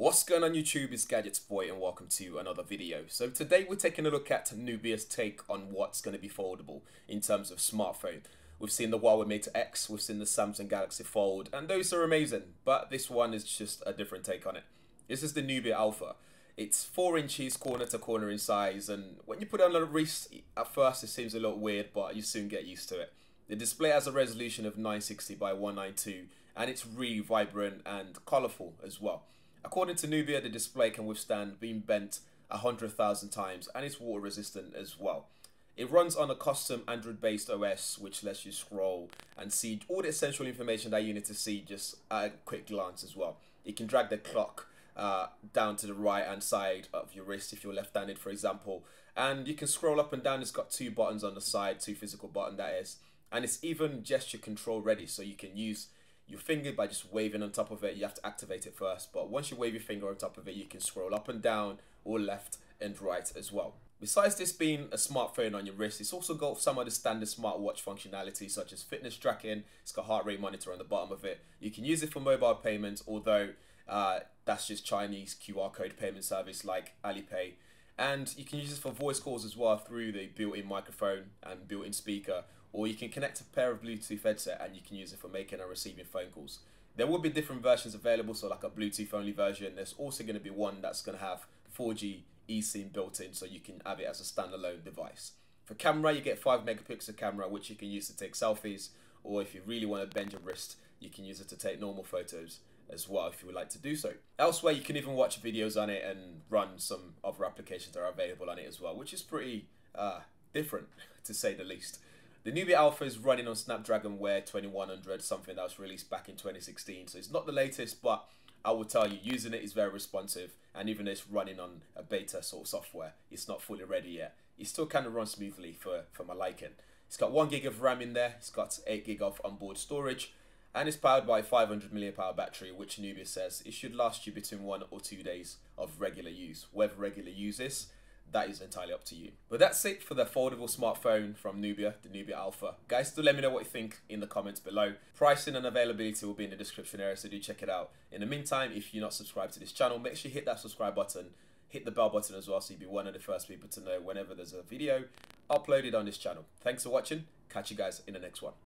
What's going on YouTube, it's GadgetsBoy and welcome to another video. So today we're taking a look at Nubia's take on what's going to be foldable in terms of smartphone. We've seen the Huawei Mate X, we've seen the Samsung Galaxy Fold, and those are amazing, but this one is just a different take on it. This is the Nubia Alpha. It's 4 inches corner to corner in size, and when you put it on the wrist, at first it seems a little weird, but you soon get used to it. The display has a resolution of 960 by 192, and it's really vibrant and colourful as well. According to Nubia, the display can withstand being bent 100,000 times and it's water resistant as well. It runs on a custom Android based OS which lets you scroll and see all the essential information that you need to see just at a quick glance as well. You can drag the clock down to the right hand side of your wrist if you're left handed, for example, and you can scroll up and down. It's got 2 buttons on the side, 2 physical buttons that is, and it's even gesture control ready, so you can use your finger by just waving on top of it. You have to activate it first, but once you wave your finger on top of it, you can scroll up and down or left and right as well. Besides this being a smartphone on your wrist, it's also got some of the standard smartwatch functionality such as fitness tracking. It's got heart rate monitor on the bottom of it. You can use it for mobile payments, although that's just Chinese QR code payment service like Alipay. And you can use it for voice calls as well through the built-in microphone and built-in speaker, or you can connect a pair of Bluetooth headset and you can use it for making and receiving phone calls. There will be different versions available, so like a Bluetooth only version. There's also going to be one that's going to have 4G eSIM built in, so you can have it as a standalone device. For camera, you get 5 megapixel camera which you can use to take selfies, or if you really want to bend your wrist, you can use it to take normal photos as well if you would like to do so. Elsewhere, you can even watch videos on it and run some other applications that are available on it as well, which is pretty different to say the least. The Nubia Alpha is running on Snapdragon Wear 2100, something that was released back in 2016, so it's not the latest, but I will tell you, using it is very responsive, and even though it's running on a beta sort of software, it's not fully ready yet. It still kind of runs smoothly for my liking. It's got 1 gig of RAM in there, it's got 8 gig of onboard storage, and it's powered by a 500 mAh battery, which Nubia says it should last you between 1 or 2 days of regular use. Whether regular use is, that is entirely up to you. But that's it for the foldable smartphone from Nubia, the Nubia Alpha. Guys, do let me know what you think in the comments below. Pricing and availability will be in the description area, so do check it out. In the meantime, if you're not subscribed to this channel, make sure you hit that subscribe button, hit the bell button as well, so you'll be one of the first people to know whenever there's a video uploaded on this channel. Thanks for watching. Catch you guys in the next one.